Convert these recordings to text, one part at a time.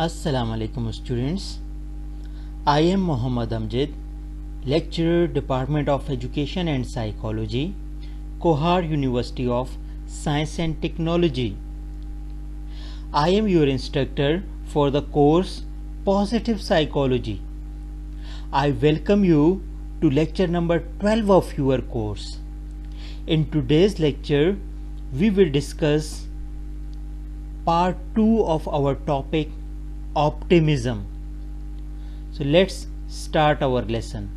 Assalamu alaikum students. I am Muhammad Amjad, lecturer, Department of Education and Psychology, Kohar University of Science and Technology. I am your instructor for the course Positive Psychology. I welcome you to lecture number 12 of your course. In today's lecture, we will discuss part 2 of our topic optimism. So let's start our lesson.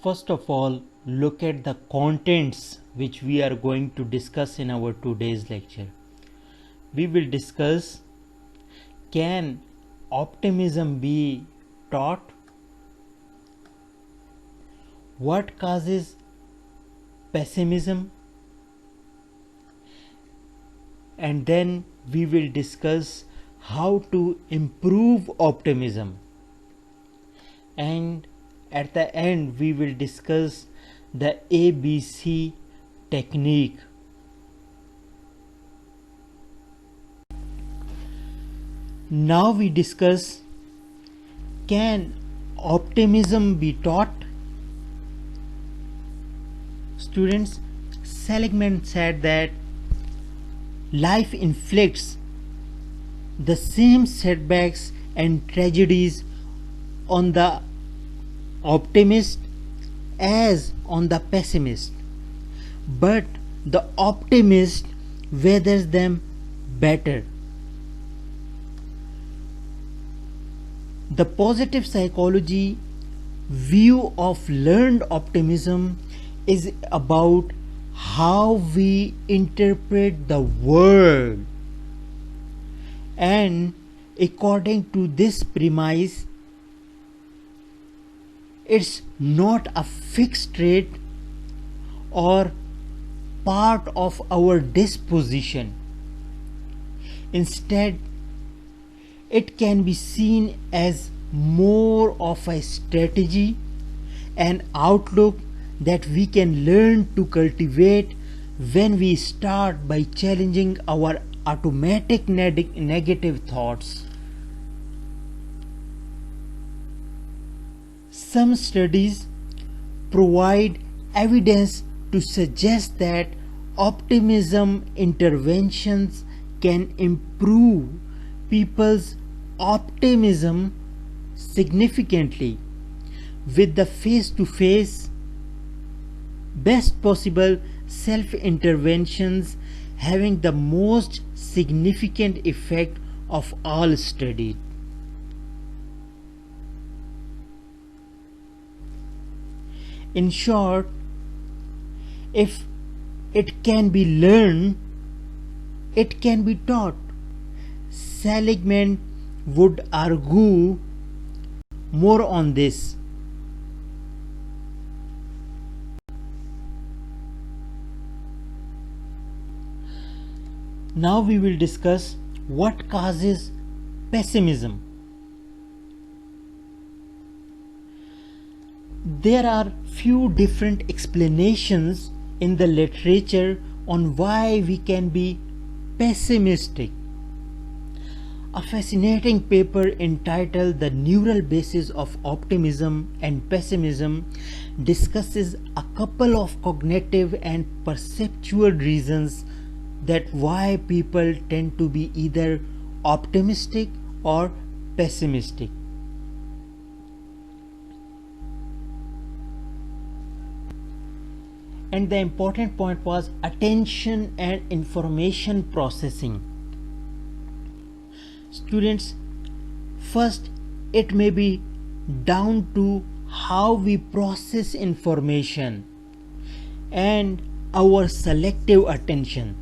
First of all, look at the contents which we are going to discuss in our today's lecture. We will discuss, can optimism be taught? What causes pessimism? And then we will discuss how to improve optimism. And at the end we will discuss the ABC technique. Now we discuss, can optimism be taught? Students, Seligman said that life inflicts the same setbacks and tragedies on the optimist as on the pessimist, but the optimist weathers them better. The positive psychology view of learned optimism is about how we interpret the world, and according to this premise, it's not a fixed trait or part of our disposition. Instead, it can be seen as more of a strategy, an outlook that we can learn to cultivate when we start by challenging our automatic negative thoughts. Some studies provide evidence to suggest that optimism interventions can improve people's optimism significantly, with the face-to-face best possible self-interventions having the most significant effect of all studied. In short, if it can be learned, it can be taught. Seligman would argue more on this. Now we will discuss what causes pessimism. There are few different explanations in the literature on why we can be pessimistic. A fascinating paper entitled The Neural Basis of Optimism and Pessimism discusses a couple of cognitive and perceptual reasons that why people tend to be either optimistic or pessimistic. And the important point was attention and information processing. Students, first, it may be down to how we process information and our selective attention.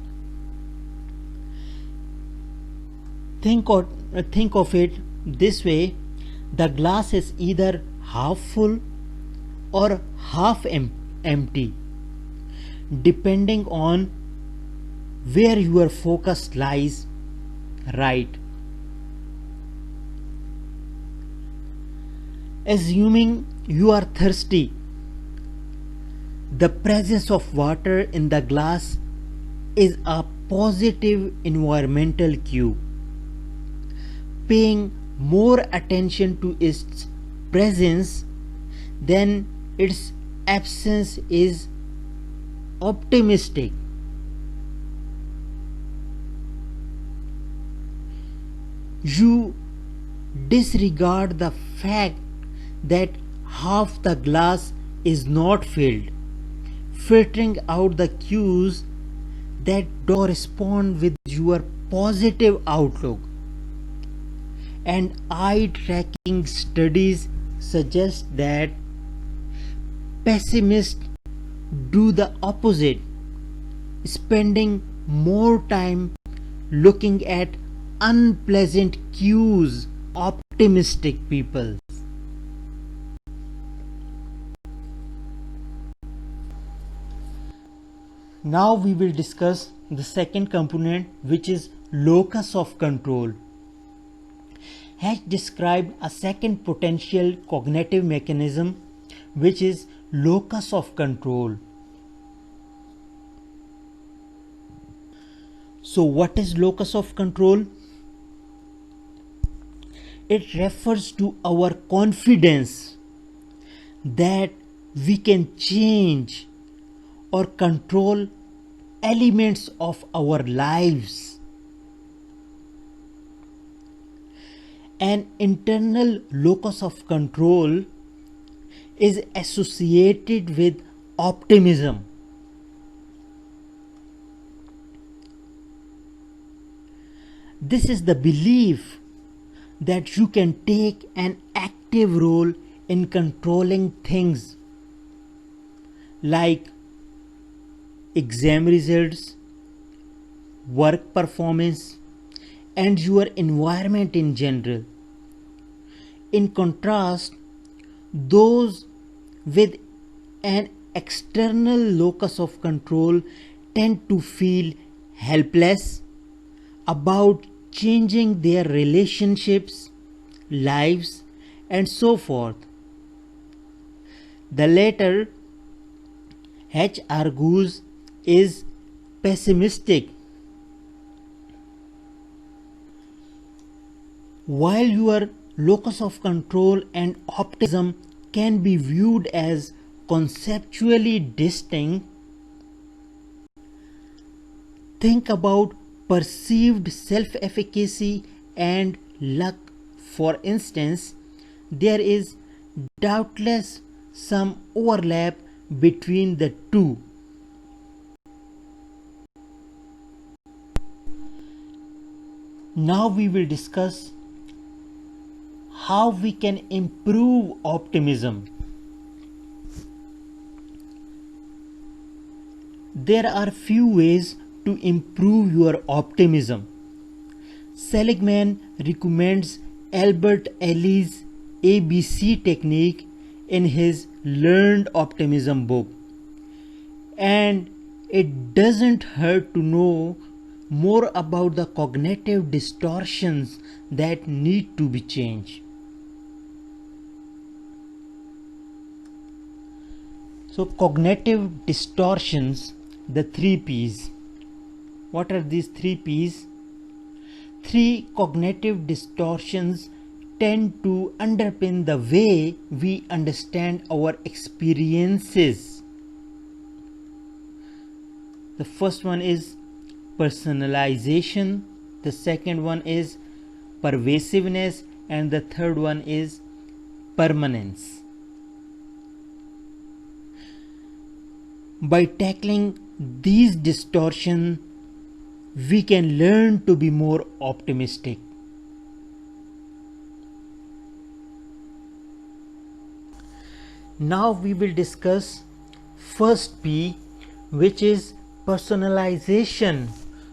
Think of it this way: the glass is either half full or half empty, depending on where your focus lies, right? Assuming you are thirsty, the presence of water in the glass is a positive environmental cue. Paying more attention to its presence than its absence is optimistic. You disregard the fact that half the glass is not filled, filtering out the cues that correspond with your positive outlook. And eye tracking studies suggest that pessimists do the opposite, spending more time looking at unpleasant cues. Optimistic people. Now we will discuss the second component, which is locus of control. Has described a second potential cognitive mechanism, which is locus of control. So what is locus of control? It refers to our confidence that we can change or control elements of our lives. An internal locus of control is associated with optimism. This is the belief that you can take an active role in controlling things like exam results, work performance, and your environment in general. In contrast, those with an external locus of control tend to feel helpless about changing their relationships, lives, and so forth. The latter, H argues, is pessimistic. While your locus of control and optimism can be viewed as conceptually distinct, think about perceived self-efficacy and luck. For instance, there is doubtless some overlap between the two. Now we will discuss how we can improve optimism. There are few ways to improve your optimism. Seligman recommends Albert Ellis' ABC technique in his Learned Optimism book. And it doesn't hurt to know more about the cognitive distortions that need to be changed. So cognitive distortions, the 3 P's. What are these 3 P's? 3 cognitive distortions tend to underpin the way we understand our experiences. The first one is personalization, the second one is pervasiveness, and the third one is permanence. By tackling these distortions, we can learn to be more optimistic. Now we will discuss first P, which is personalization.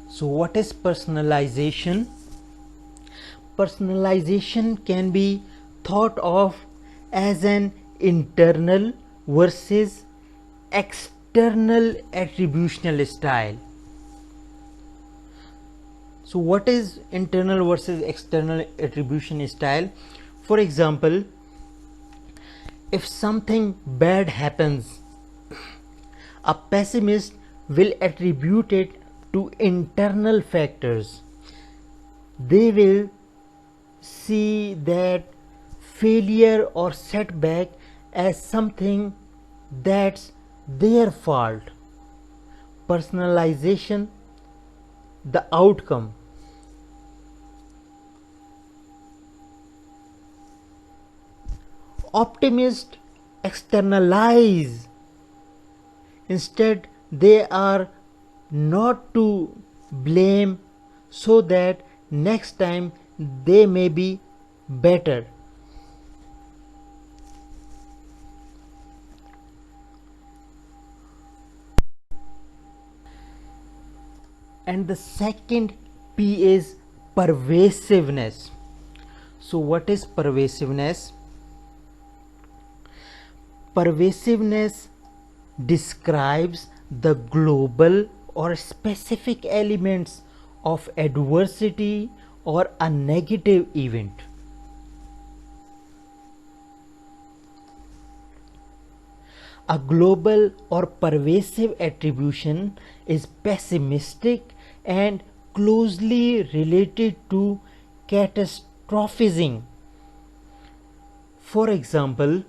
So what is personalization? Personalization can be thought of as an internal versus external attributional style. So what is internal versus external attribution style? For example, if something bad happens, a pessimist will attribute it to internal factors. They will see that failure or setback as something that's their fault. Personalization, the outcome. Optimists externalize. Instead, they are not to blame, so that next time they may be better. And the second P is pervasiveness. So what is pervasiveness? Pervasiveness describes the global or specific elements of adversity or a negative event. A global or pervasive attribution is pessimistic and closely related to catastrophizing. For example,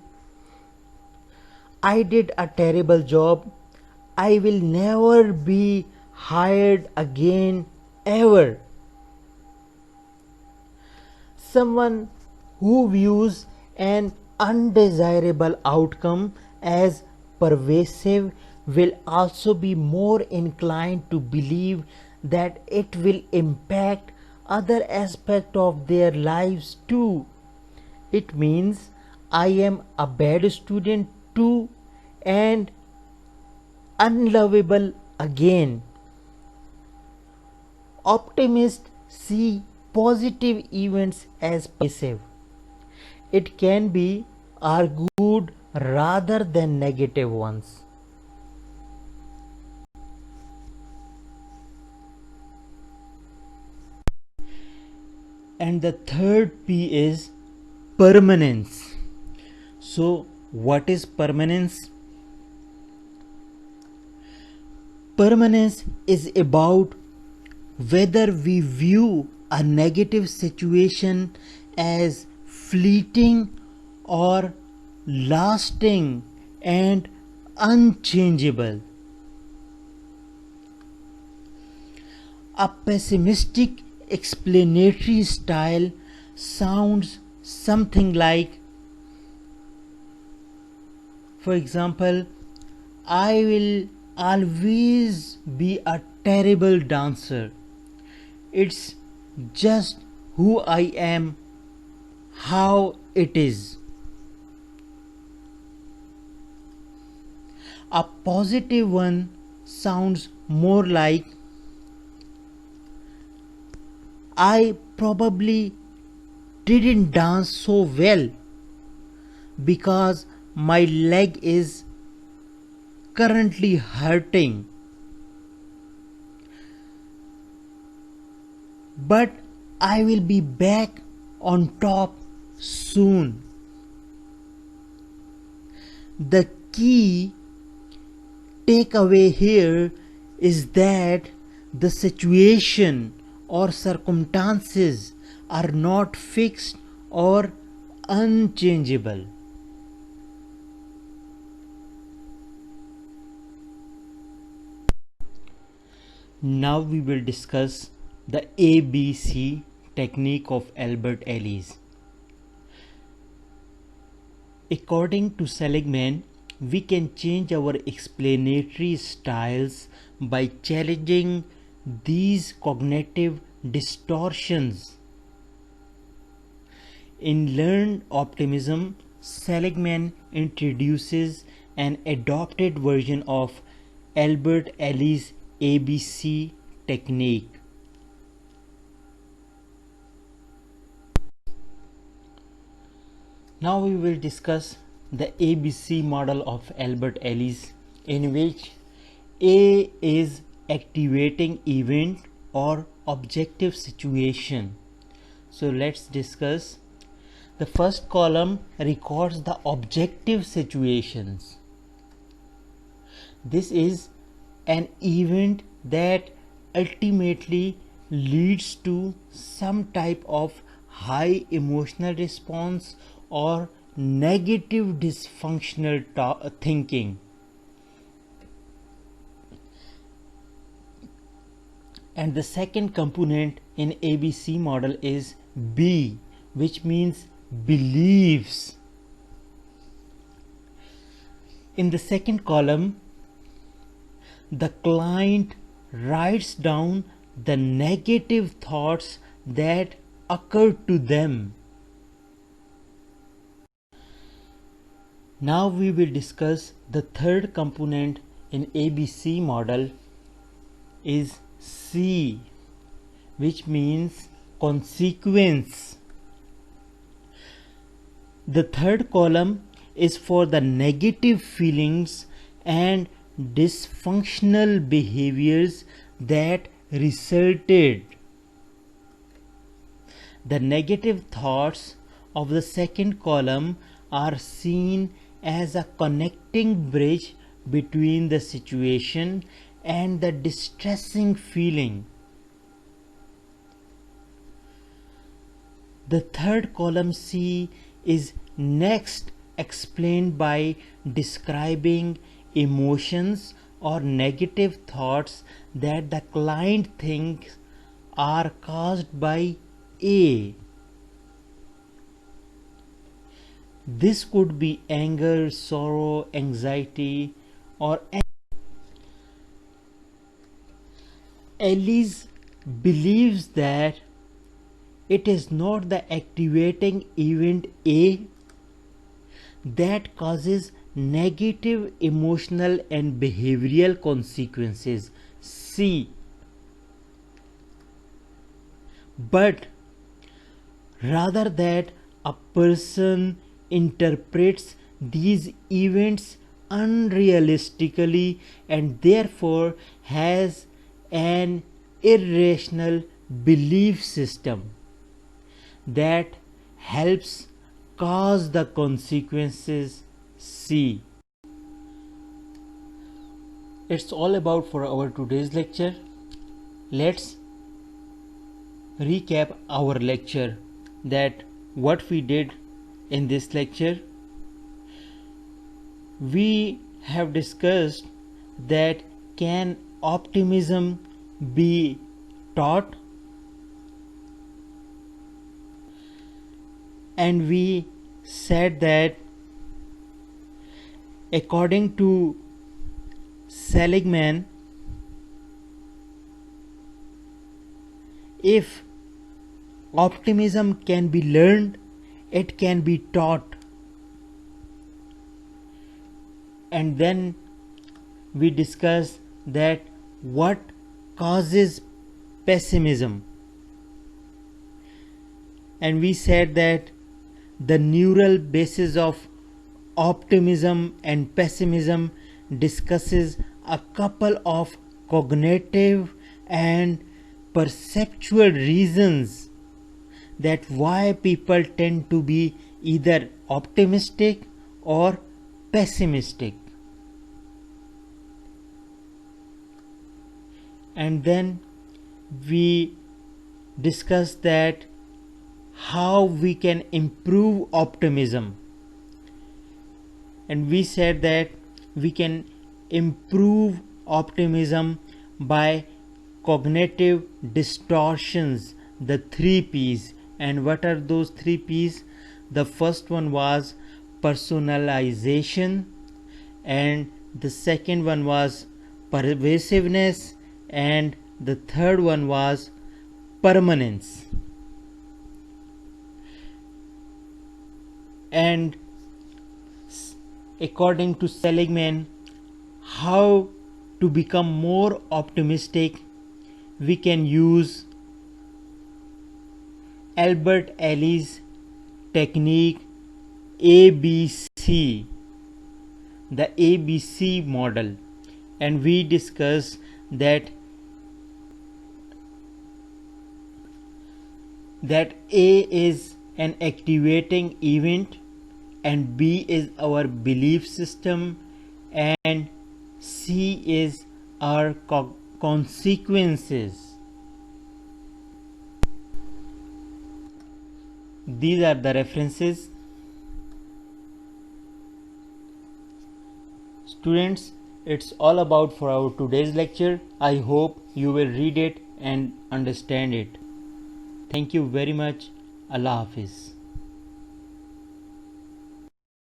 I did a terrible job. I will never be hired again ever. Someone who views an undesirable outcome as pervasive will also be more inclined to believe that it will impact other aspects of their lives too. It means I am a bad student too and unlovable again. Optimists see positive events as pervasive. It can be argued rather than negative ones. And the third P is permanence. So what is permanence? Permanence is about whether we view a negative situation as fleeting or lasting and unchangeable. A pessimistic explanatory style sounds something like, for example, I will always be a terrible dancer. It's just who I am, how it is. A positive one sounds more like, I probably didn't dance so well because my leg is currently hurting. But I will be back on top soon. The key takeaway here is that the situation or circumstances are not fixed or unchangeable. Now we will discuss the ABC technique of Albert Ellis. According to Seligman, we can change our explanatory styles by challenging these cognitive distortions. In Learned Optimism, Seligman introduces an adopted version of Albert Ellis' ABC technique. Now we will discuss the ABC model of Albert Ellis, in which A is activating event or objective situation. So let's discuss. The first column records the objective situations. This is an event that ultimately leads to some type of high emotional response or negative dysfunctional thinking. And the second component in ABC model is B, which means beliefs. In the second column, the client writes down the negative thoughts that occur to them. Now we will discuss the third component in ABC model is C, which means consequence. The third column is for the negative feelings and dysfunctional behaviors that resulted. The negative thoughts of the second column are seen as a connecting bridge between the situation and the distressing feeling. The third column C is next explained by describing emotions or negative thoughts that the client thinks are caused by A. This could be anger, sorrow, anxiety, or Ellis believes that it is not the activating event A that causes negative emotional and behavioral consequences C, but rather that a person interprets these events unrealistically and therefore has an irrational belief system that helps cause the consequences C. It's all about for our today's lecture. Let's recap our lecture, that what we did in this lecture. We have discussed that can optimism be taught, and we said that according to Seligman, if optimism can be learned, it can be taught. And then we discussed that what causes pessimism, and we said that the neural basis of optimism and pessimism discusses a couple of cognitive and perceptual reasons that why people tend to be either optimistic or pessimistic. And then we discussed that how we can improve optimism, and we said that we can improve optimism by cognitive distortions, the 3 P's. And what are those 3 P's? The first one was personalization, and the second one was pervasiveness, and the third one was permanence. And according to Seligman, how to become more optimistic, we can use Albert Ellis technique ABC, the ABC model, and we discussed that A is an activating event, and B is our belief system, and C is our consequences. These are the references. Students, it's all about for our today's lecture. I hope you will read it and understand it. Thank you very much. Allah Hafiz.